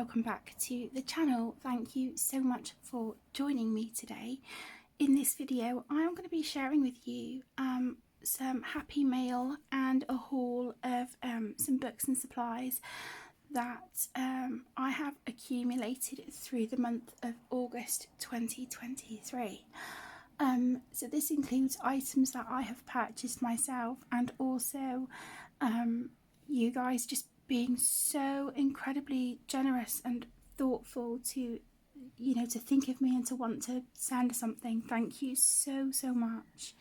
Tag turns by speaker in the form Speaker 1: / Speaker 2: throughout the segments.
Speaker 1: welcome back to the channel. Thank you so much for joining me today. In this video I'm going to be sharing with you some happy mail and a haul of some books and supplies that I have accumulated through the month of August 2023. So this includes items that I have purchased myself, and also you guys just being so incredibly generous and thoughtful to, you know, to think of me and to want to send something. Thank you so much.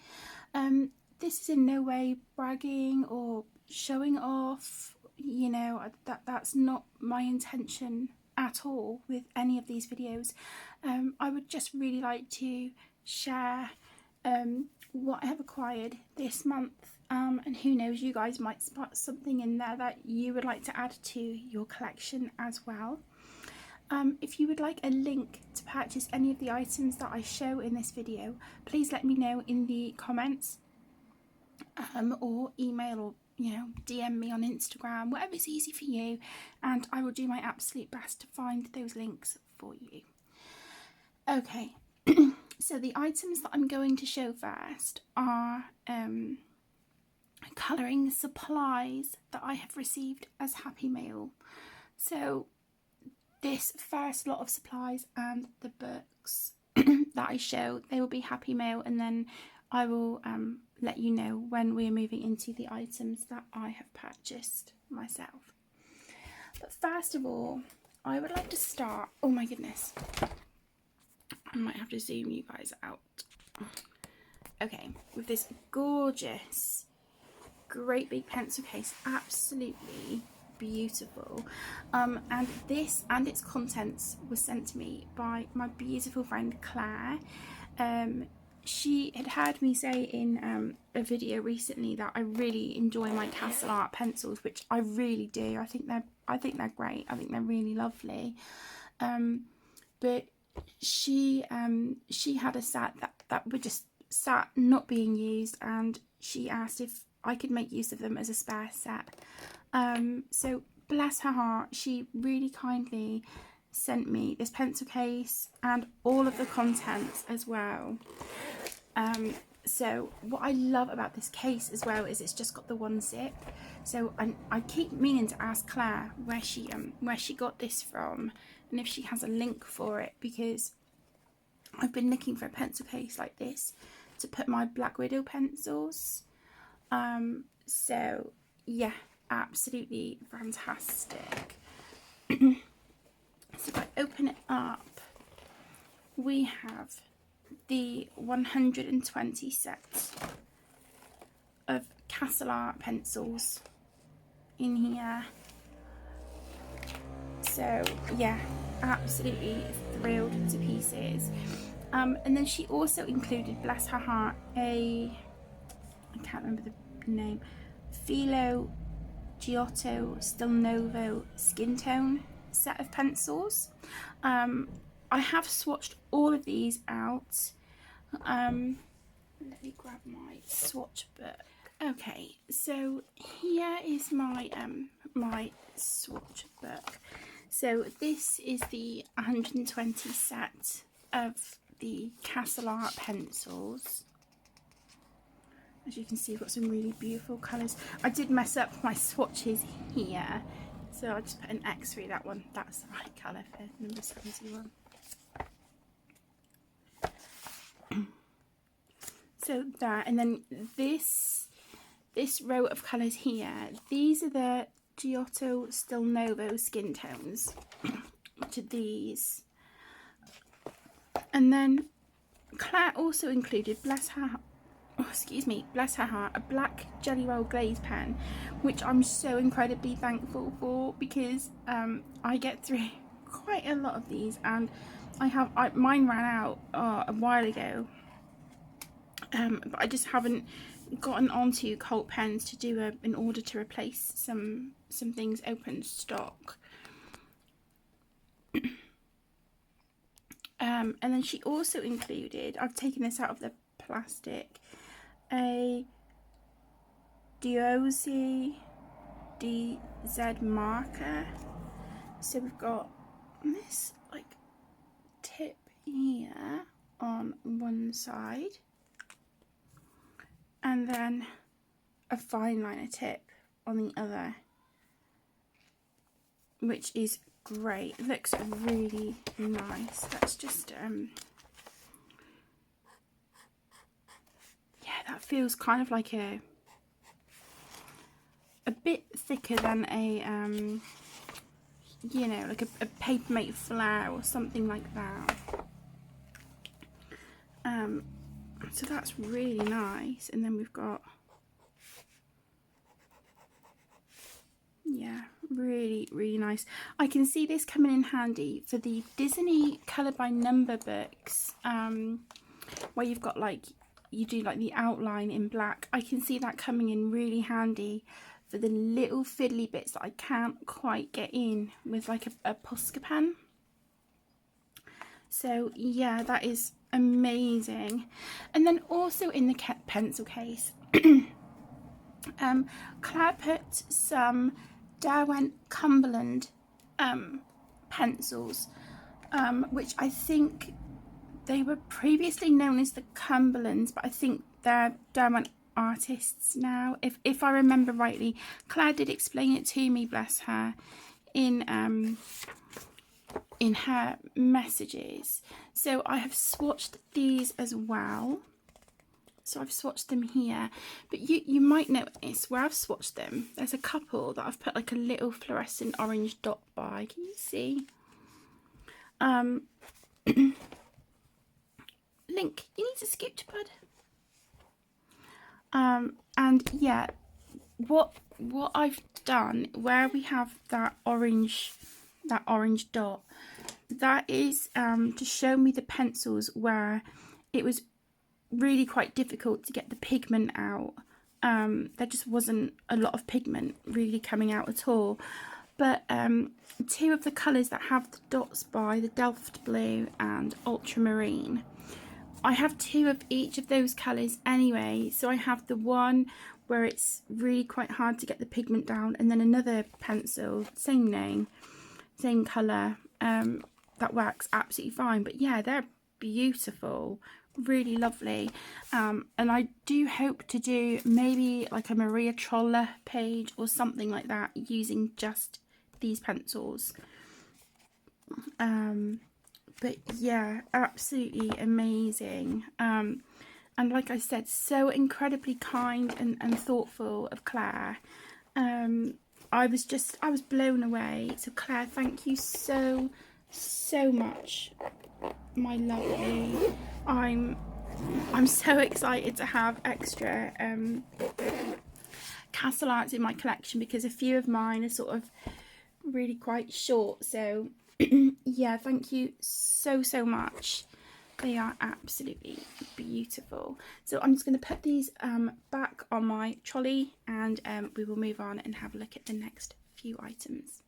Speaker 1: This is in no way bragging or showing off, you know, that's not my intention at all with any of these videos. I would just really like to share what I have acquired this month, and who knows, you guys might spot something in there that you would like to add to your collection as well. If you would like a link to purchase any of the items that I show in this video, please let me know in the comments, or email, or you know, DM me on Instagram, whatever's easy for you, and I will do my absolute best to find those links for you. Okay. So the items that I'm going to show first are colouring supplies that I have received as happy mail. So this first lot of supplies and the books that I show, they will be happy mail, and then I will let you know when we're moving into the items that I have purchased myself. But first of all, I would like to start, oh my goodness, I might have to zoom you guys out. Okay, with this gorgeous, great big pencil case, absolutely beautiful. And this and its contents was sent to me by my beautiful friend Claire. She had heard me say in a video recently that I really enjoy my Castle Art pencils, which I really do. I think they're great. I think they're really lovely. But she had a set that were just sat not being used, and she asked if I could make use of them as a spare set. So bless her heart, she really kindly sent me this pencil case and all of the contents as well. So what I love about this case as well is it's just got the one zip. So I keep meaning to ask Claire where she got this from, and if she has a link for it, because I've been looking for a pencil case like this to put my Black Widow pencils. So yeah, absolutely fantastic. So if I open it up, we have the 120 sets of Castle Art pencils in here. So yeah, absolutely thrilled to pieces. And then she also included, bless her heart, I can't remember the name, Philo Giotto Stilnovo skin tone set of pencils. I have swatched all of these out. Let me grab my swatch book. Okay, so here is my my swatch book. So this is the 120 set of the Castle Art pencils. As you can see, I've got some really beautiful colours. I did mess up my swatches here, so I just put an X through that one. That's the right colour for number 71. So that, and then this row of colours here, these are the Giotto Stilnovo skin tones, which are these. And then Claire also included, bless her heart, a black Jelly Roll glaze pen, which I'm so incredibly thankful for, because I get through quite a lot of these, and mine ran out a while ago, but I just haven't gotten onto Cult pens to do in order to replace some things open stock. And then she also included, I've taken this out of the plastic, a Diozzi DZ marker. So we've got this like tip here on one side, and then a fine liner tip on the other, which is great. It looks really nice. Let's just yeah, that feels kind of like a bit thicker than a you know, like a Papermate Flower or something like that. So that's really nice. And then we've got, yeah, really nice. I can see this coming in handy for the Disney colour by number books, where you've got like, you do like the outline in black. I can see that coming in really handy for the little fiddly bits that I can't quite get in with like a Posca pen. So yeah, that is amazing. And then also in the pencil case, Claire put some Derwent Cumberland pencils, which I think they were previously known as the Cumberlands, but I think they're Derwent artists now, if I remember rightly. Claire did explain it to me, bless her, in her messages. So I have swatched these as well. So I've swatched them here, but you might notice where I've swatched them, there's a couple that I've put like a little fluorescent orange dot by. Can you see? Link, you need to scooch, bud. And yeah, what I've done, where we have that orange dot, that is to show me the pencils where it was really quite difficult to get the pigment out. There just wasn't a lot of pigment really coming out at all. But two of the colours that have the dots by, the Delft Blue and Ultramarine, I have two of each of those colours anyway. So I have the one where it's really quite hard to get the pigment down, and then another pencil, same name, same colour, that works absolutely fine. But yeah, they're beautiful, really lovely. And I do hope to do maybe like a Maria Troller page or something like that using just these pencils. But yeah, absolutely amazing. And like I said, so incredibly kind and thoughtful of Claire. I was blown away. So Claire, thank you so much, my lovely. I'm so excited to have extra Castle Arts in my collection, because a few of mine are sort of really quite short. So yeah, thank you so much. They are absolutely beautiful. So I'm just going to put these back on my trolley, and we will move on and have a look at the next few items.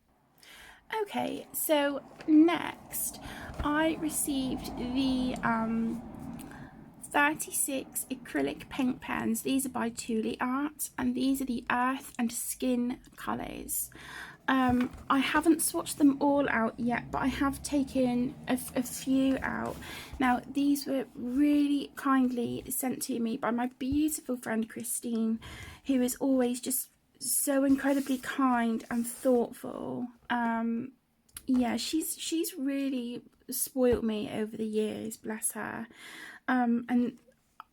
Speaker 1: Okay, so next I received the 36 acrylic paint pens. These are by Thule Art, and these are the earth and skin colours. I haven't swatched them all out yet, but I have taken a few out. Now, these were really kindly sent to me by my beautiful friend Christine, who is always just so incredibly kind and thoughtful. Yeah, she's really spoilt me over the years, bless her. And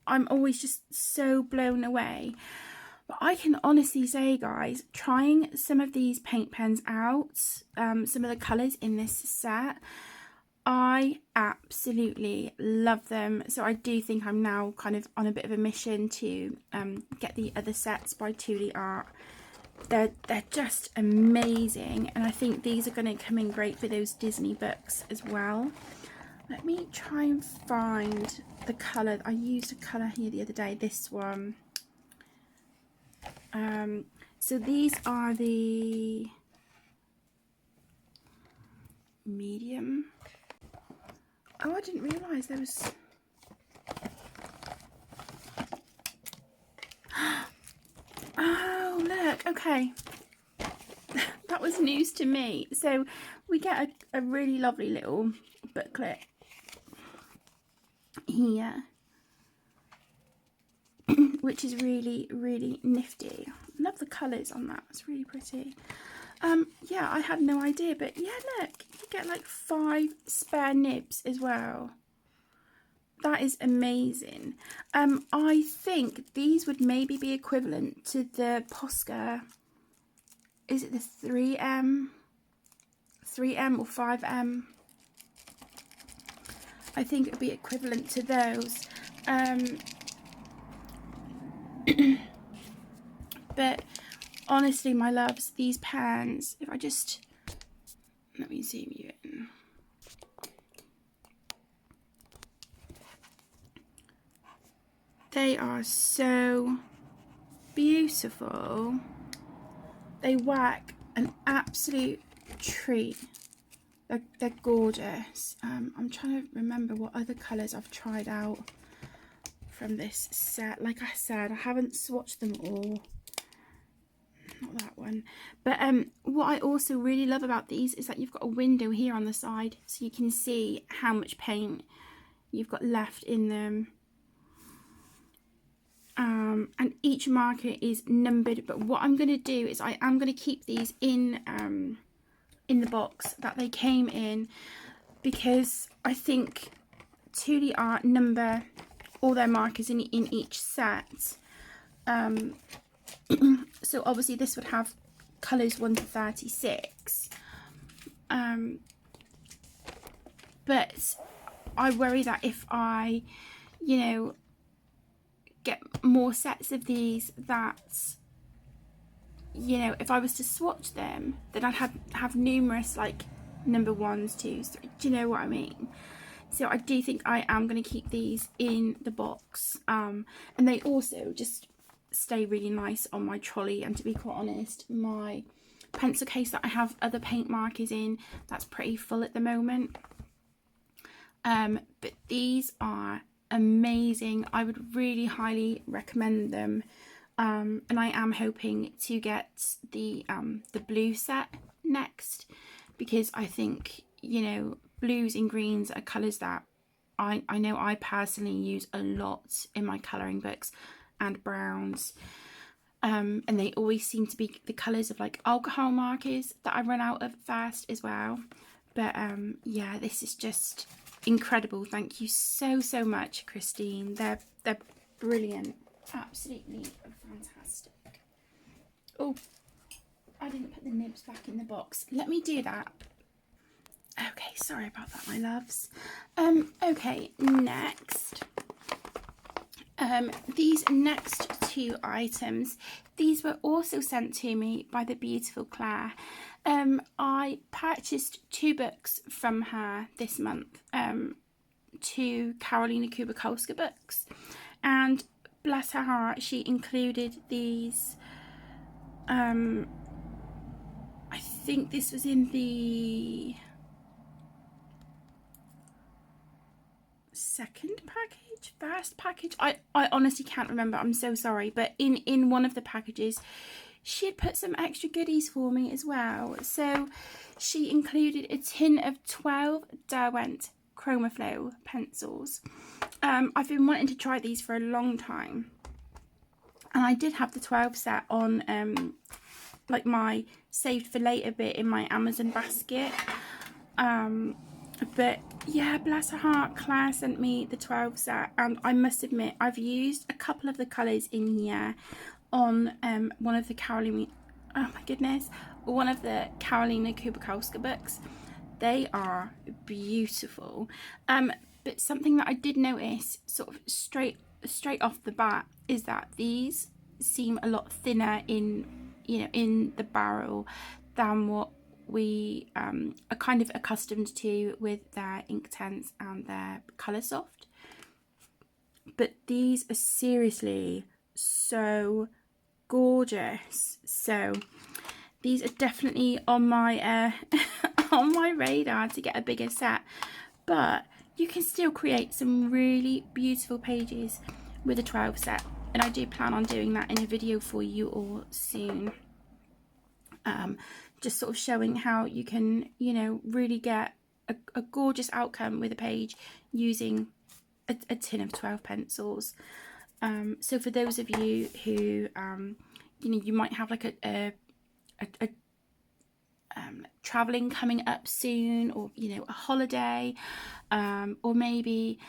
Speaker 1: I'm always just so blown away. But I can honestly say, guys, trying some of these paint pens out, some of the colours in this set, I absolutely love them. So I do think I'm now kind of on a bit of a mission to get the other sets by Thule Art. They're just amazing, and I think these are going to come in great for those Disney books as well. Let me try and find the colour. I used a colour here the other day, this one. So these are the medium. Oh, I didn't realise there was... Oh, look, okay. that was news to me. So we get a really lovely little booklet here, which is really, really nifty. Love the colours on that. It's really pretty. Yeah, I had no idea, but yeah, look, you get like 5 spare nibs as well. That is amazing. I think these would maybe be equivalent to the Posca. Is it the 3M or 5M? I think it would be equivalent to those. But honestly, my loves, these pans, if I just, let me zoom you in. They are so beautiful. They work an absolute treat. They're gorgeous. I'm trying to remember what other colours I've tried out from this set. Like I said, I haven't swatched them all. Not that one. But what I also really love about these is that you've got a window here on the side, so you can see how much paint you've got left in them. And each marker is numbered, but what I'm going to do is I am going to keep these in the box that they came in, because I think Thule Art number all their markers in each set. So obviously this would have colours 1 to 36, but I worry that if I, you know, get more sets of these, that, you know, if I was to swatch them, then I'd have numerous like number 1s, 2s, 3s, do you know what I mean? So I do think I am going to keep these in the box, and they also just stay really nice on my trolley. And to be quite honest, my pencil case that I have other paint markers in, that's pretty full at the moment. But these are amazing. I would really highly recommend them, and I am hoping to get the blue set next, because I think, you know, blues and greens are colours that I know I personally use a lot in my colouring books, and browns, and they always seem to be the colours of like alcohol markers that I run out of fast as well. But yeah, this is just incredible. Thank you so much, Christine. They're brilliant, absolutely fantastic. Oh, I didn't put the nibs back in the box. Let me do that. Okay, sorry about that, my loves. Okay, next, these next 2 items, these were also sent to me by the beautiful Claire. I purchased 2 books from her this month, 2 Karolina Kubakolska books, and bless her heart, she included these. I think this was in the first package. I honestly can't remember, I'm so sorry, but in one of the packages she had put some extra goodies for me as well. So she included a tin of 12 Derwent Chroma Flow pencils. I've been wanting to try these for a long time, and I did have the 12 set on like my saved for later bit in my Amazon basket. But yeah, bless her heart, Claire sent me the 12 set, and I must admit I've used a couple of the colours in here on one of the Karolina Kubakolska books. They are beautiful. But something that I did notice sort of straight off the bat is that these seem a lot thinner in the barrel than what we are kind of accustomed to with their Inktense and their Coloursoft. But these are seriously so gorgeous. So these are definitely on my on my radar to get a bigger set, but you can still create some really beautiful pages with a 12 set, and I do plan on doing that in a video for you all soon. just sort of showing how you can, you know, really get a gorgeous outcome with a page using a tin of 12 pencils. So for those of you who, you know, you might have like a traveling coming up soon, or, you know, a holiday, or maybe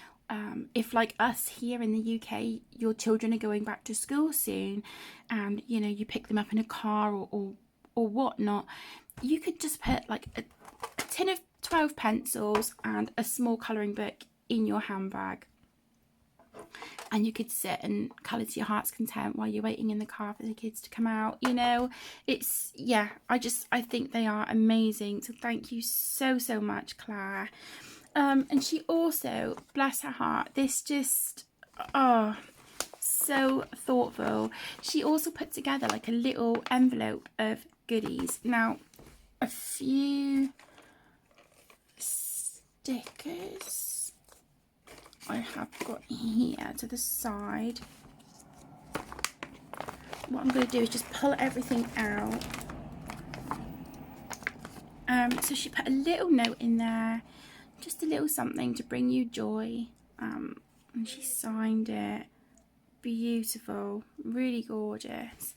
Speaker 1: if, like us here in the UK, your children are going back to school soon, and, you know, you pick them up in a car or whatnot, you could just put like a tin of 12 pencils and a small colouring book in your handbag, and you could sit and colour to your heart's content while you're waiting in the car for the kids to come out. You know, it's, yeah, I think they are amazing. So thank you so much, Claire. And she also, bless her heart, this just, oh, so thoughtful. She also put together like a little envelope of goodies. Now, a few stickers I have got here to the side. What I'm going to do is just pull everything out. So she put a little note in there, just a little something to bring you joy, and she signed it. Beautiful, really gorgeous.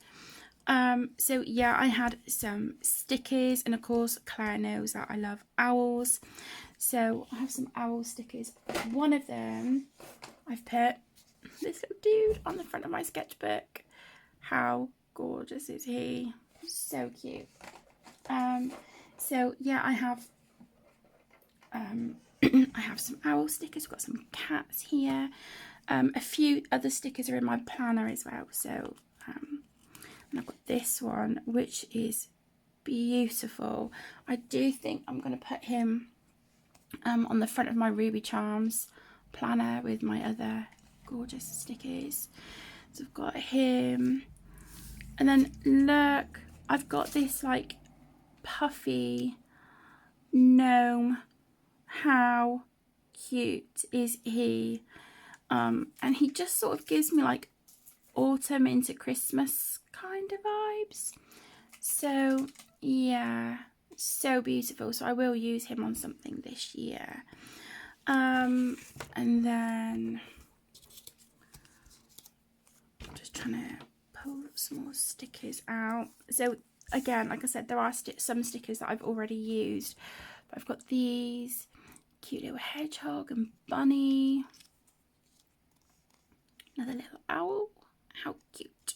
Speaker 1: So yeah, I had some stickers, and of course Claire knows that I love owls, so I have some owl stickers. One of them, I've put this little dude on the front of my sketchbook. How gorgeous is he? So cute. So yeah, I have I have some owl stickers. We've got some cats here. A few other stickers are in my planner as well. So and I've got this one, which is beautiful. I do think I'm going to put him on the front of my Ruby Charms planner with my other gorgeous stickers. So I've got him, and then look, I've got this like puffy gnome. How cute is he? And he just sort of gives me like autumn into Christmas kind of vibes. So yeah, so beautiful. So I will use him on something this year. And then I'm just trying to pull some more stickers out. So again, like I said, there are some stickers that I've already used, but I've got these cute little hedgehog and bunny. Another little owl. How cute.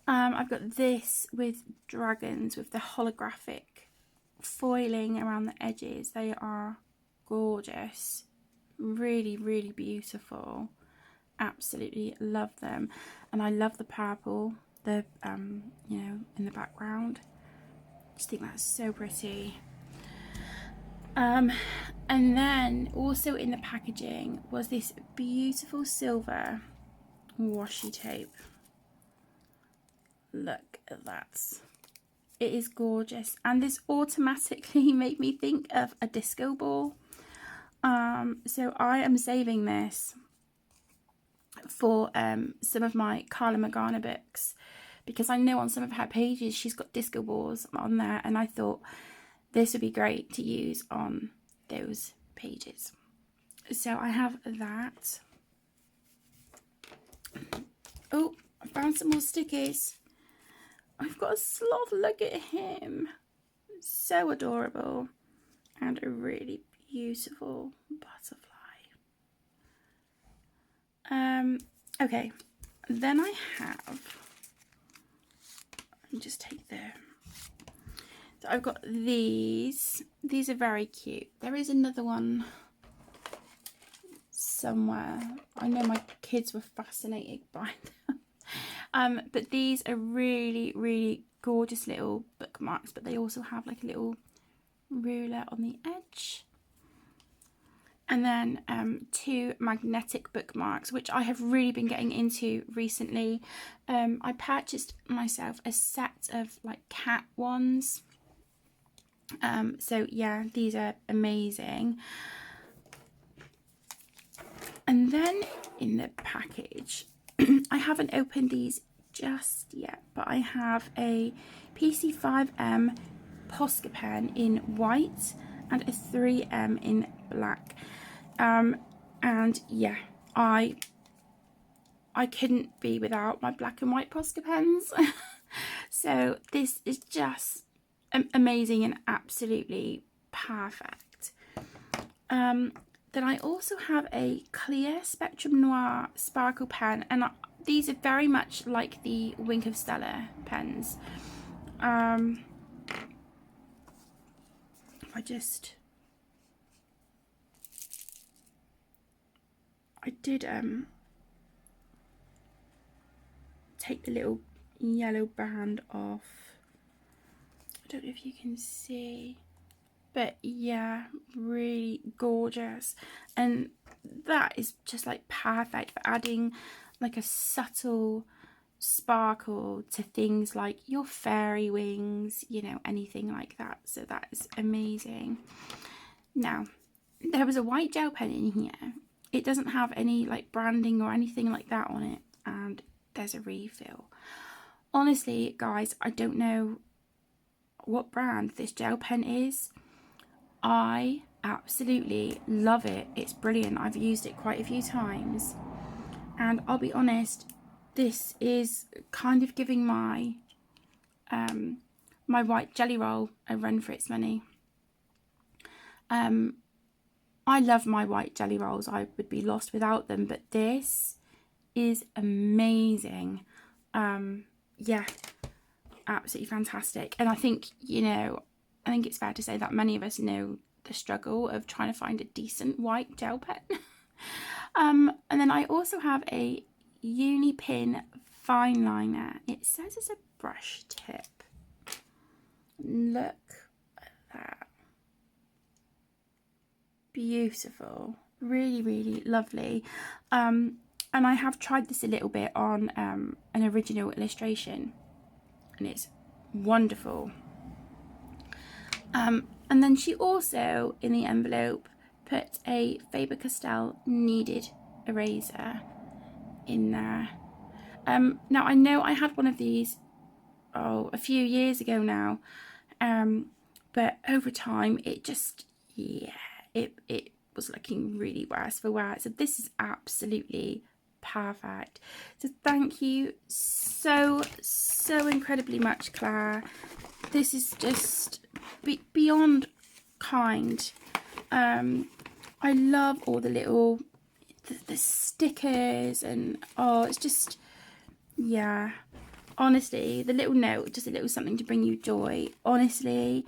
Speaker 1: I've got this with dragons with the holographic foiling around the edges. They are gorgeous. Really, really beautiful. Absolutely love them. And I love the purple, the you know, in the background. Just think that's so pretty. And then also in the packaging was this beautiful silver washi tape. Look at that. It is gorgeous, and this automatically made me think of a disco ball. So I am saving this for some of my Carla Magana books, because I know on some of her pages she's got disco balls on there, and I thought this would be great to use on those pages. So I have that. Oh, I found some more stickers. I've got a sloth. Look at him. So adorable. And a really beautiful butterfly. Okay. Then I have... Let me just take the... So I've got these. These are very cute. There is another one somewhere. I know my kids were fascinated by them. But these are really, really gorgeous little bookmarks, but they also have like a little ruler on the edge. And then two magnetic bookmarks, which I have really been getting into recently. I purchased myself a set of like cat ones. So yeah, these are amazing. And then in the package, I haven't opened these just yet, but I have a PC5M Posca pen in white and a 3M in black. And yeah, I couldn't be without my black and white Posca pens. So this is just amazing and absolutely perfect. Then I also have a clear Spectrum Noir sparkle pen, and these are very much like the Wink of Stella pens. I did take the little yellow band off. I don't know if you can see, but yeah, really gorgeous. And that is just like perfect for adding like a subtle sparkle to things like your fairy wings, you know, anything like that. So that is amazing. Now, there was a white gel pen in here. It doesn't have any like branding or anything like that on it, and there's a refill. Honestly, guys, I don't know what brand this gel pen is. I absolutely love it. It's brilliant. I've used it quite a few times, and I'll be honest, this is kind of giving my my white jelly roll a run for its money. I love my white jelly rolls. I would be lost without them, but this is amazing. Yeah, absolutely fantastic. And I think, you know, I think it's fair to say that many of us know the struggle of trying to find a decent white gel pen. And then I also have a Unipin fine liner. It says it's a brush tip. Look at that. Beautiful. Really, really lovely. And I have tried this a little bit on an original illustration, and it's wonderful. And then she also, in the envelope, put a Faber-Castell kneaded eraser in there. Now, I know I had one of these, a few years ago now, but over time, it just, yeah, it was looking really worse for wear. So this is absolutely perfect. So thank you so incredibly much, Claire. This is just beyond kind. I love all the little the stickers, and it's just, yeah, honestly, the little note, just a little something to bring you joy. Honestly,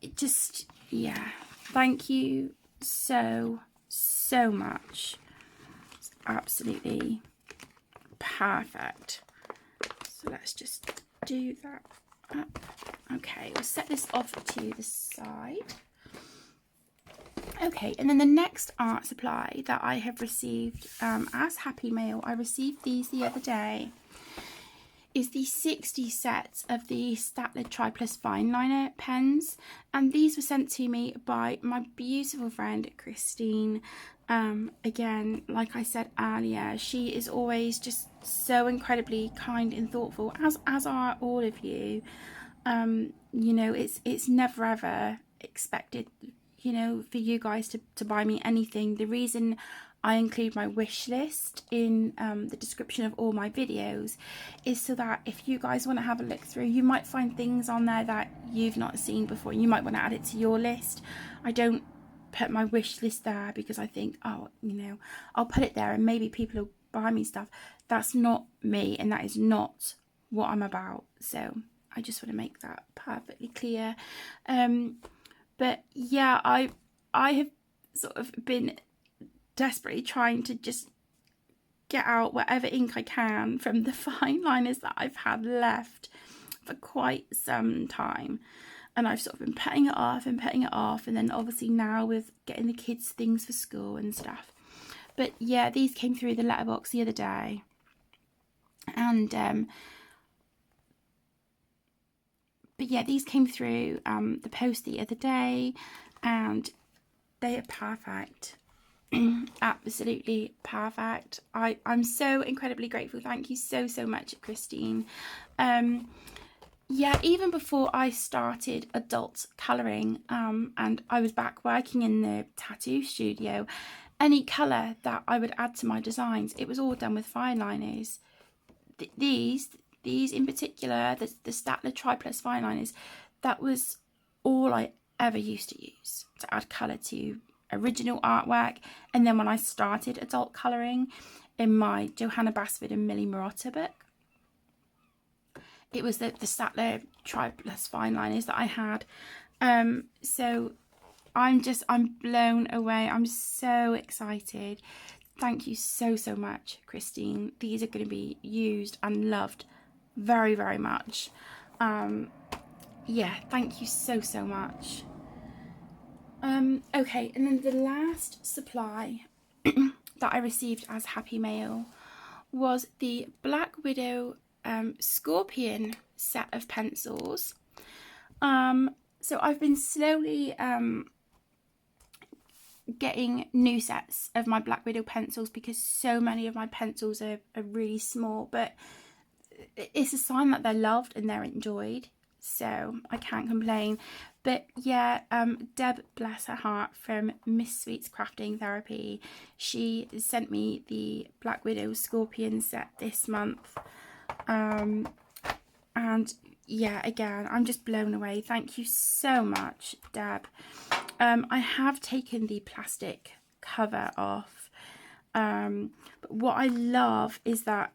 Speaker 1: it just, yeah, thank you so much. It's absolutely perfect. So let's just do that up. Okay, we'll set this off to the side. Okay, and then the next art supply that I have received as Happy Mail, I received these the other day, is the 60 sets of the Staedtler Tri Plus fine liner pens, and these were sent to me by my beautiful friend Christine. Again, like I said earlier, she is always just so incredibly kind and thoughtful, as are all of you. You know, it's never ever expected, you know, for you guys to buy me anything. The reason I include my wish list in the description of all my videos is so that if you guys want to have a look through, you might find things on there that you've not seen before. You might want to add it to your list. I don't put my wish list there because I think, oh, you know, I'll put it there and maybe people will buy me stuff. That's not me, and that is not what I'm about. So I just want to make that perfectly clear. But yeah, I have sort of been desperately trying to just get out whatever ink I can from the fine liners that I've had left for quite some time, and I've sort of been petting it off, and then obviously now with getting the kids things for school and stuff. But yeah, these came through the letterbox the other day, and but yeah, these came through the post the other day, and they are perfect. Absolutely perfect. I'm so incredibly grateful. Thank you so much, Christine. yeah, even before I started adult colouring, and I was back working in the tattoo studio, any colour that I would add to my designs, it was all done with Fineliners. These in particular, the Statler Tri-Plus Fineliners, that was all I ever used to use to add colour to original artwork. And then when I started adult colouring in my Johanna Basford and Millie Marotta book, it was the Statler Tri-Plus Fineliners that I had. So I'm blown away. I'm so excited. Thank you so much, Christine. These are going to be used and loved very, very much. Yeah, thank you so much. Okay, and then the last supply that I received as Happy Mail was the Black Widow Scorpion set of pencils. So I've been slowly getting new sets of my Black Widow pencils because so many of my pencils are really small, but it's a sign that they're loved and they're enjoyed, so I can't complain. But yeah, Deb, bless her heart, from Miss Sweet's Crafting Therapy, she sent me the Black Widow Scorpion set this month, and yeah, again, I'm just blown away. Thank you so much, Deb. I have taken the plastic cover off, but what I love is that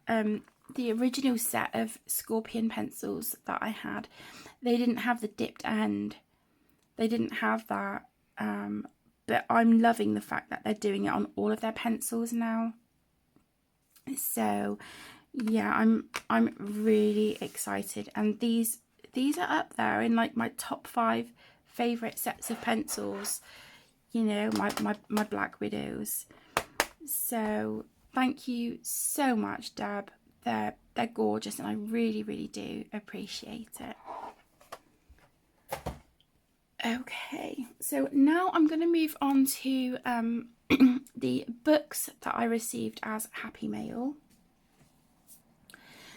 Speaker 1: the original set of Scorpion pencils that I had, they didn't have the dipped end. They didn't have that, but I'm loving the fact that they're doing it on all of their pencils now. So yeah, I'm really excited, and these are up there in like my top 5 favourite sets of pencils, you know, my Black Widows. So thank you so much, Deb. They're gorgeous, and I really do appreciate it. Okay, so now I'm going to move on to the books that I received as Happy Mail.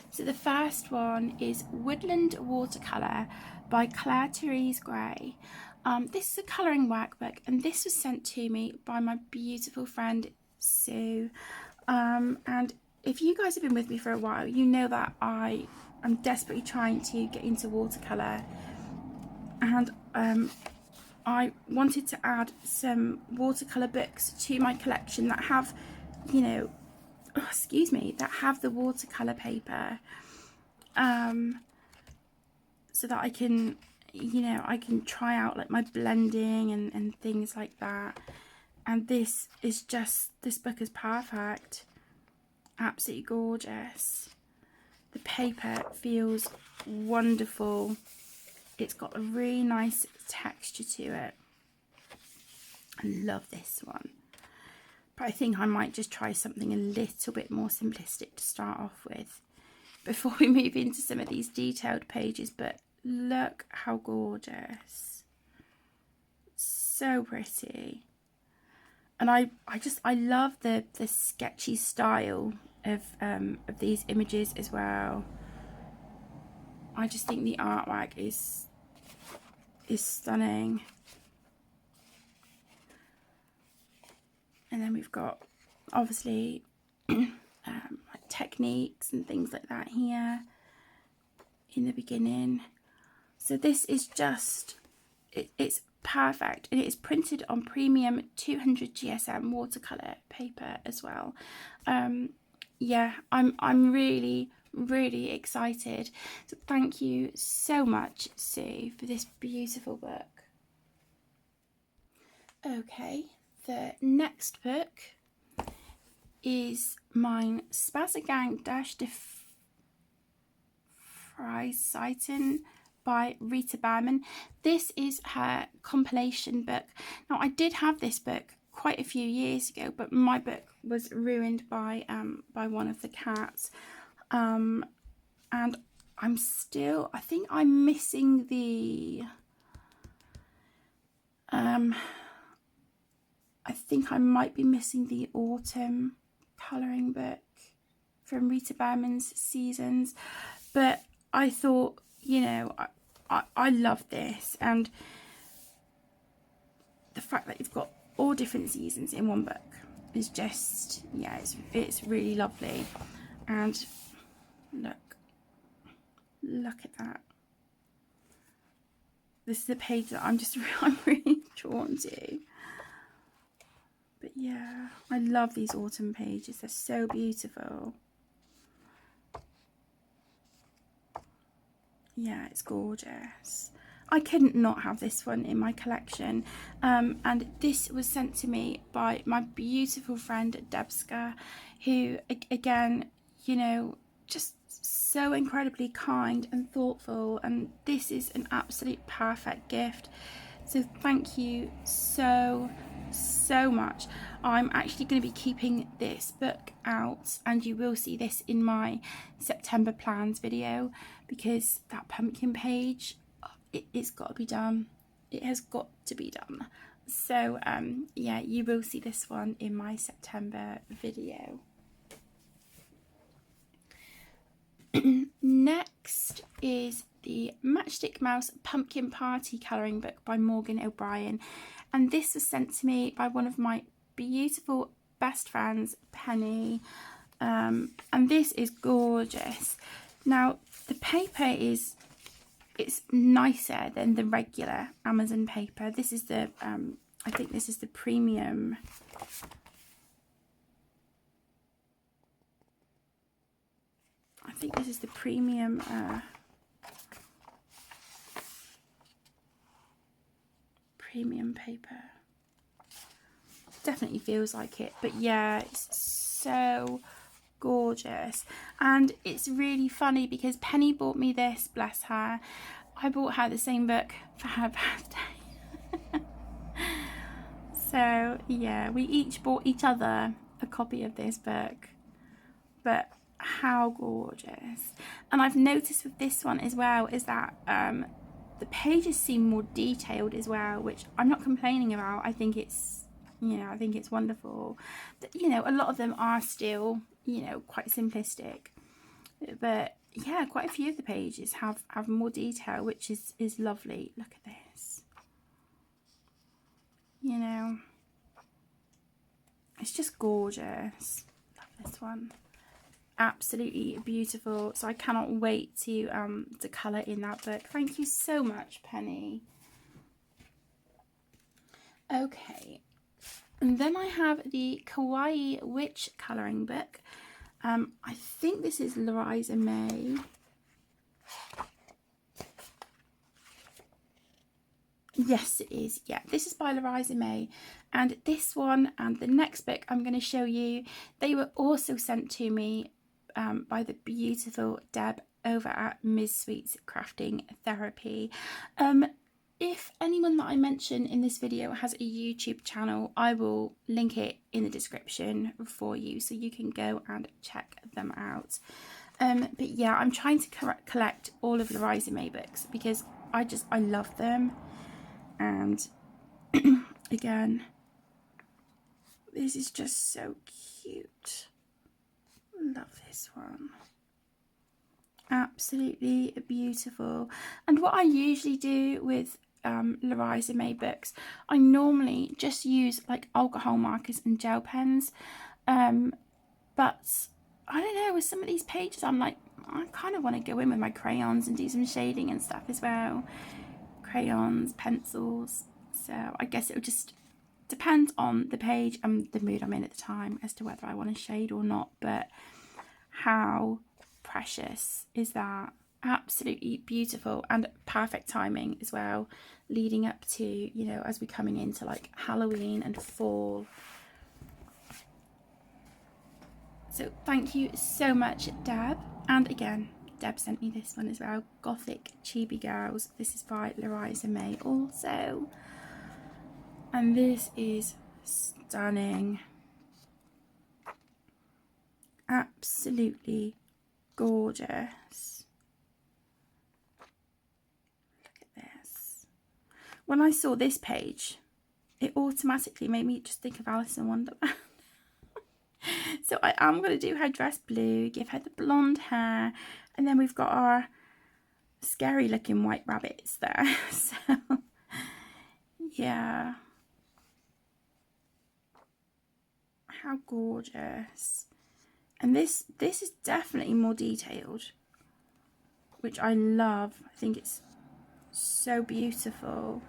Speaker 1: So the first one is Woodland Watercolor by Claire Therese Gray. This is a colouring workbook, and this was sent to me by my beautiful friend Sue. And if you guys have been with me for a while, you know that I am desperately trying to get into watercolour, and I wanted to add some watercolour books to my collection that have, you know, that have the watercolour paper, so that I can, you know, I can try out like my blending and things like that. And this book is perfect. Absolutely gorgeous. The paper feels wonderful. It's got a really nice texture to it. I love this one. But I think I might just try something a little bit more simplistic to start off with before we move into some of these detailed pages. But look how gorgeous. So pretty. And I love the sketchy style of these images as well. I just think the artwork is stunning. And then we've got obviously techniques and things like that here in the beginning. So this is just, it's perfect, and it is printed on premium 200 GSM watercolor paper as well. Yeah, I'm really excited. So thank you so much, Sue, for this beautiful book. Okay, the next book is mine, Spazigang Dash de Freiseiten by Rita Berman. This is her compilation book. Now, I did have this book quite a few years ago, but my book was ruined by one of the cats, and I'm still, I think I'm missing the I think I might be missing the autumn colouring book from Rita Berman's Seasons, but I thought you know, I love this, and the fact that you've got all different seasons in one book is just, yeah, it's really lovely. And look at that. This is a page that I'm really drawn to. But yeah, I love these autumn pages. They're so beautiful. Yeah, it's gorgeous. I couldn't not have this one in my collection. And this was sent to me by my beautiful friend Debska, who, again, you know, just so incredibly kind and thoughtful. And this is an absolute perfect gift. So thank you so much. I'm actually going to be keeping this book out, and you will see this in my September plans video, because that pumpkin page, it's got to be done. It has got to be done. So yeah, you will see this one in my September video. Next is the Matchstick Mouse Pumpkin Party colouring book by Morgan O'Brien, and this was sent to me by one of my beautiful best friends, Penny, and this is gorgeous. Now the paper it's nicer than the regular Amazon paper. This is the I think this is the premium. I think this is the premium premium paper. Definitely feels like it, but yeah, it's so gorgeous. And it's really funny because Penny bought me this, bless her. I bought her the same book for her birthday. So yeah, we each bought each other a copy of this book. But how gorgeous. And I've noticed with this one as well is that the pages seem more detailed as well, which I'm not complaining about. I think it's, you know, I think it's wonderful. But, you know, a lot of them are still, you know, quite simplistic. But yeah, quite a few of the pages have more detail, which is lovely. Look at this. You know, it's just gorgeous. Love this one. Absolutely beautiful. So I cannot wait to colour in that book. Thank you so much, Penny. Okay, and then I have the Kawaii Witch colouring book. I think this is Larisa May. Yes, it is. Yeah, this is by Larisa May, and this one and the next book I'm going to show you, they were also sent to me by the beautiful Deb over at Ms. Sweet's Crafting Therapy. If anyone that I mention in this video has a YouTube channel, I will link it in the description for you so you can go and check them out. But yeah, I'm trying to collect all of Larisa May books because I love them. And again, this is just so cute. Love this one. Absolutely beautiful. And what I usually do with Larisa May books, I normally just use like alcohol markers and gel pens. But I don't know, with some of these pages, I'm like, I kind of want to go in with my crayons and do some shading and stuff as well. Crayons, pencils. So I guess it would just depend on the page and the mood I'm in at the time as to whether I want to shade or not. But how precious is that? Absolutely beautiful and perfect timing as well, leading up to, you know, as we're coming into like Halloween and fall. So thank you so much, Deb. And again, Deb sent me this one as well, Gothic Chibi Girls. This is by Larisa May also. And this is stunning. Absolutely gorgeous. Look at this. When I saw this page, it automatically made me just think of Alice in Wonderland. So I am going to do her dress blue, give her the blonde hair, and then we've got our scary looking white rabbits there. So yeah, how gorgeous. And this is definitely more detailed, which I love. I think it's so beautiful.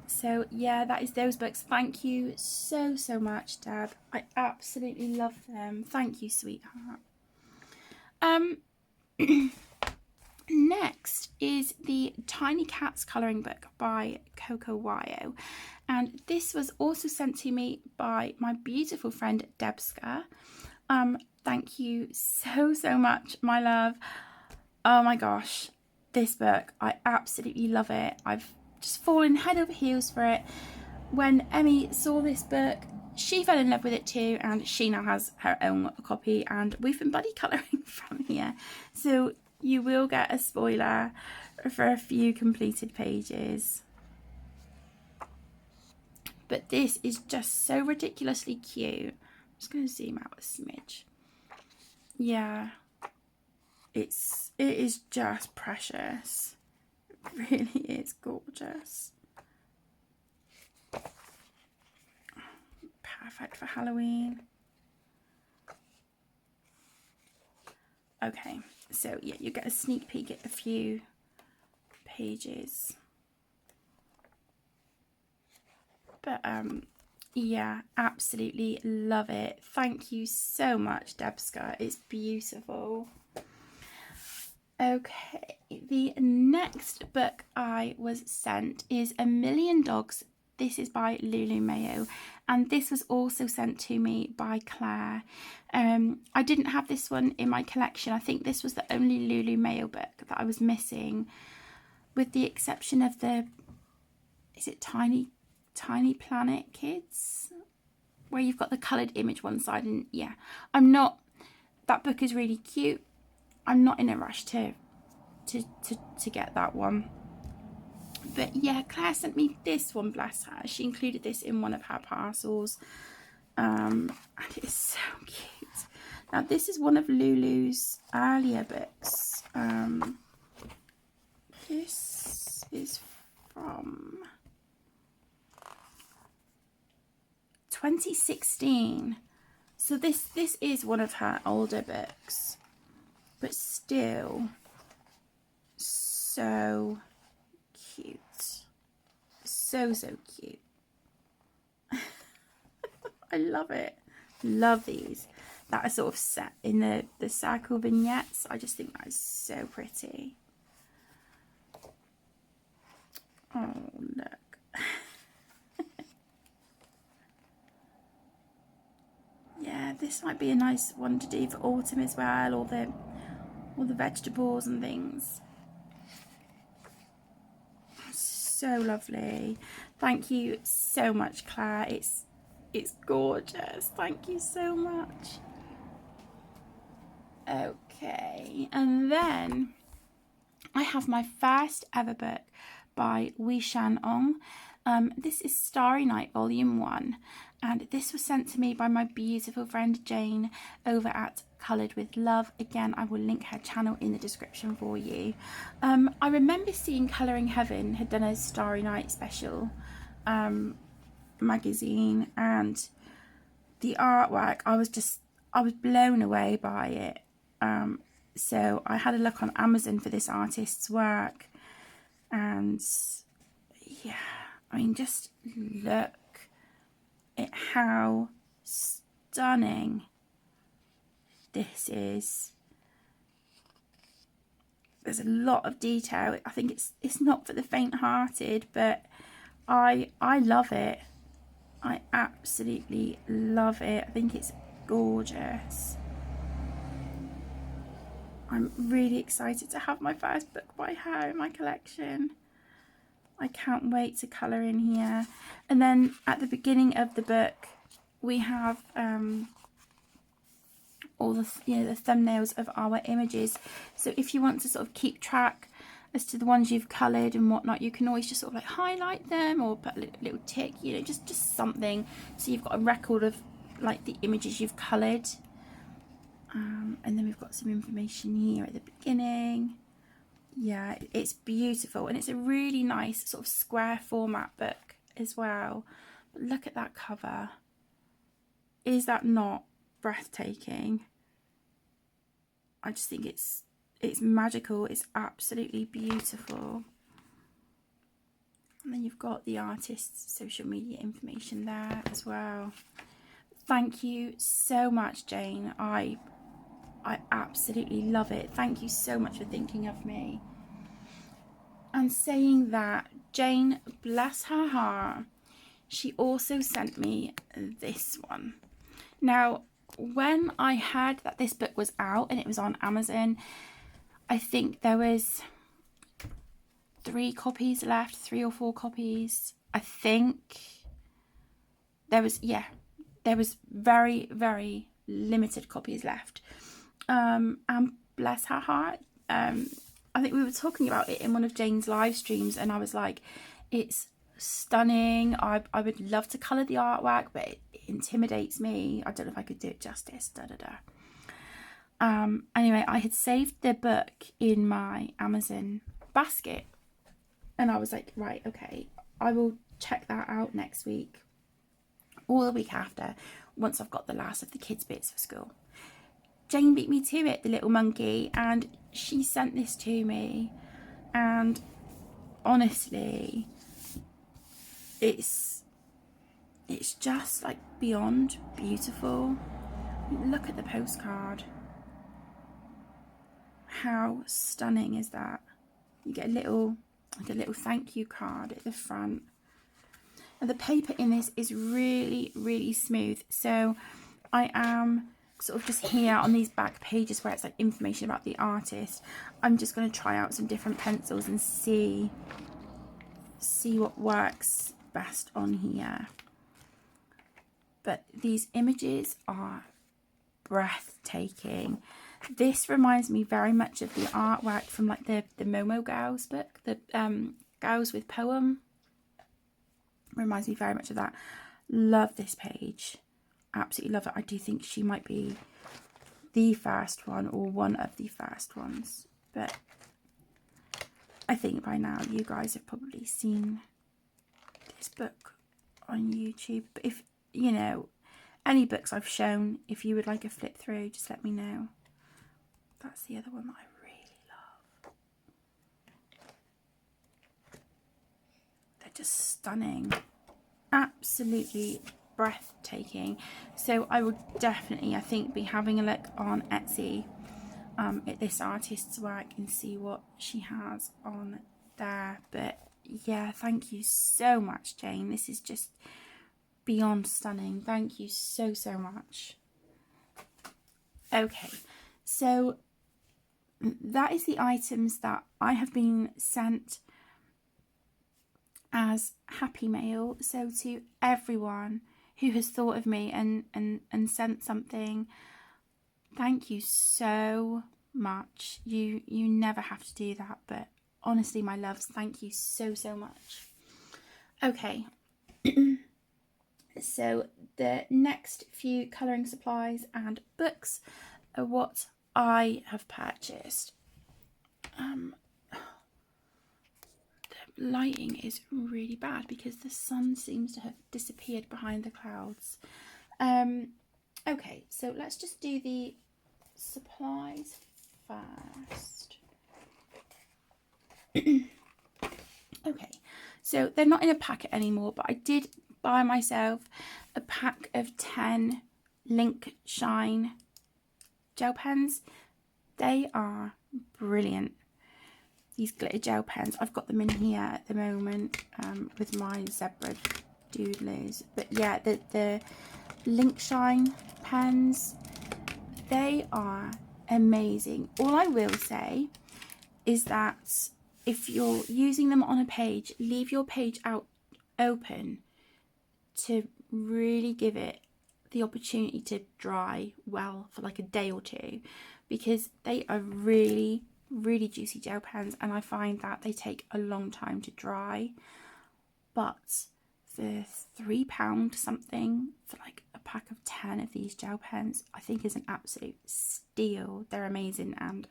Speaker 1: So yeah, that is those books. Thank you so much, Deb. I absolutely love them. Thank you, sweetheart. Next is the Tiny Cats colouring book by Kawaii, and this was also sent to me by my beautiful friend Debska. Thank you so much, my love. Oh my gosh, this book, I absolutely love it. I've just fallen head over heels for it. When Emmy saw this book, she fell in love with it too, and she now has her own copy, and we've been buddy colouring from here. So you will get a spoiler for a few completed pages. But this is just so ridiculously cute. I'm just going to zoom out a smidge. Yeah, it is just precious. It really is gorgeous. Perfect for Halloween. Okay, so yeah, you get a sneak peek at a few pages. But yeah, absolutely love it. Thank you so much, Debska. It's beautiful. Okay, the next book I was sent is A Million Dogs. This is by Lulu Mayo, and this was also sent to me by Claire. I didn't have this one in my collection. I think this was the only Lulu Mayo book that I was missing, with the exception of the, is it Tiny Planet Kids, where you've got the coloured image one side. And yeah, that book is really cute. I'm not in a rush to get that one. But yeah, Claire sent me this one, bless her. She included this in one of her parcels. And it is so cute. Now, this is one of Lulu's earlier books. This is from 2016. So this is one of her older books, but still so cute. So cute. I love it. Love these that are sort of set in the circle vignettes. I just think that is so pretty. Oh, look. Yeah, this might be a nice one to do for autumn as well, all the vegetables and things. So lovely. Thank you so much, Claire. It's gorgeous. Thank you so much. Okay, and then I have my first ever book by Wei Shan Ong. This is Starry Night Volume 1, and this was sent to me by my beautiful friend Jane over at Coloured with Love. Again, I will link her channel in the description for you. I remember seeing Colouring Heaven had done a Starry Night special magazine, and the artwork, I was blown away by it. So I had a look on Amazon for this artist's work, and yeah, I mean, just look at how stunning this is. There's a lot of detail. I think it's not for the faint-hearted, but I love it. I absolutely love it. I think it's gorgeous. I'm really excited to have my first book by her in my collection. I can't wait to colour in here. And then at the beginning of the book, we have all the the thumbnails of our images. So if you want to sort of keep track as to the ones you've coloured and whatnot, you can always just sort of like highlight them or put a little tick, just something, so you've got a record of like the images you've coloured. And then we've got some information here at the beginning. Yeah, it's beautiful, and it's a really nice sort of square format book as well. But look at that cover. Is that not breathtaking? I just think it's magical. It's absolutely beautiful. And then you've got the artist's social media information there as well. Thank you so much, Jane. I absolutely love it. Thank you so much for thinking of me. And saying that, Jane, bless her heart, she also sent me this one. Now, when I heard that this book was out and it was on Amazon, I think there was 3 copies left, 3 or 4 copies. I think there was, yeah, there was very, very limited copies left. And bless her heart, I think we were talking about it in one of Jane's live streams, and I was like, it's stunning. I would love to colour the artwork, but it intimidates me. I don't know if I could do it justice. Anyway, I had saved the book in my Amazon basket, and I was like, right, okay, I will check that out next week or the week after, once I've got the last of the kids' bits for school. Jane beat me to it, the little monkey, and she sent this to me, and honestly, it's just like beyond beautiful. Look at the postcard. How stunning is that? You get a little thank you card at the front. And the paper in this is really, really smooth. So I am sort of just here on these back pages where it's like information about the artist. I'm just going to try out some different pencils and see what works best on here. But these images are breathtaking. This reminds me very much of the artwork from like the Momo Gau's book, the Gau's with Poem. Reminds me very much of that. Love this page. Absolutely love it. I do think she might be the first one, or one of the first ones. But I think by now you guys have probably seen this book on YouTube. But if, you know, any books I've shown, if you would like a flip through, just let me know. That's the other one that I really love. They're just stunning. Absolutely breathtaking. So I would definitely, I think, be having a look on Etsy at this artist's work and see what she has on there. But yeah, thank you so much, Jane. This is just beyond stunning. Thank you so much. Okay, so that is the items that I have been sent as happy mail. So to everyone who has thought of me and sent something, thank you so much. You never have to do that, but honestly, my loves, thank you so much. Okay. So the next few colouring supplies and books are what I have purchased. The lighting is really bad because the sun seems to have disappeared behind the clouds. Okay, so let's just do the supplies first. Okay, so they're not in a packet anymore, but I did buy myself a pack of 10 Link Shine gel pens. They are brilliant. These glitter gel pens, I've got them in here at the moment with my zebra doodlers. But yeah, the Link Shine pens, they are amazing. All I will say is that if you're using them on a page, leave your page out open to really give it the opportunity to dry well for like a day or two, because they are really juicy gel pens, and I find that they take a long time to dry. But for £3 something for like a pack of 10 of these gel pens, I think is an absolute steal. They're amazing, and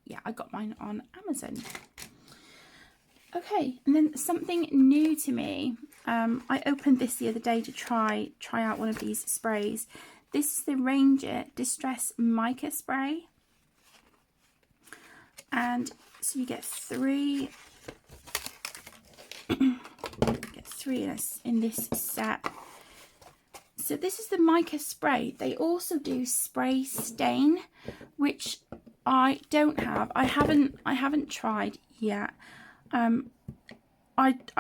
Speaker 1: yeah, I got mine on Amazon. Okay, and then something new to me. I opened this the other day to try out one of these sprays. This is the Ranger Distress Mica spray, and so you get three. In this set. So this is the Mica spray. They also do spray stain, which I don't have. I haven't tried yet. I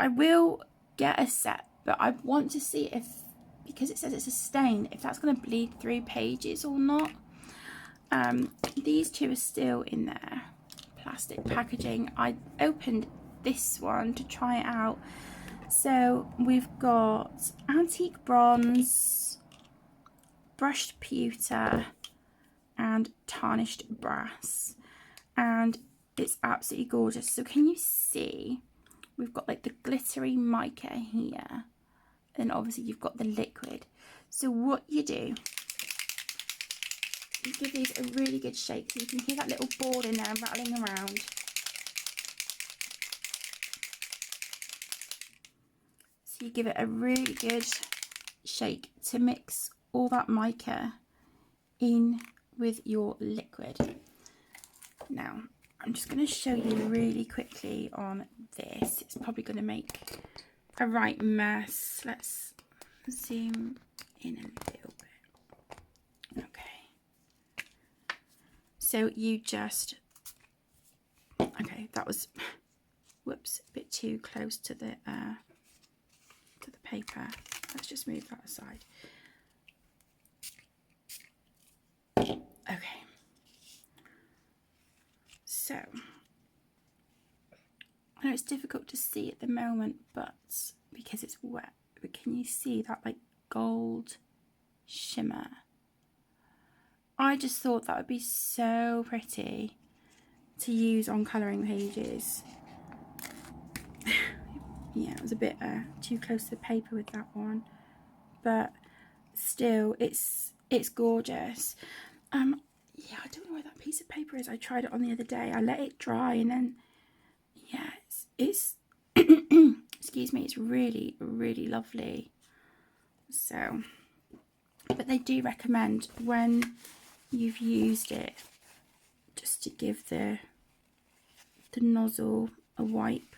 Speaker 1: will get a set, but I want to see if, because it says it's a stain, if that's going to bleed through pages or not. These two are still in their plastic packaging. I opened this one to try it out. So we've got antique bronze, brushed pewter, and tarnished brass, and it's absolutely gorgeous. So can you see we've got like the glittery mica here, and obviously you've got the liquid. So what you do, you give these a really good shake, so you can hear that little ball in there rattling around. So you give it a really good shake to mix all that mica in with your liquid. Now, I'm just going to show you really quickly on this. It's probably going to make a right mess. Let's zoom in a little bit. Okay. So you just, okay, that was, whoops, a bit too close to the paper. Let's just move that aside. Okay. So, I know it's difficult to see at the moment, but because it's wet, but can you see that like gold shimmer? I just thought that would be so pretty to use on colouring pages. Yeah, it was a bit too close to the paper with that one, but still, it's gorgeous. Yeah, I don't know where that piece of paper is. I tried it on the other day. I let it dry, and then yeah, it's excuse me, it's really, really lovely. So, but they do recommend when you've used it just to give the nozzle a wipe.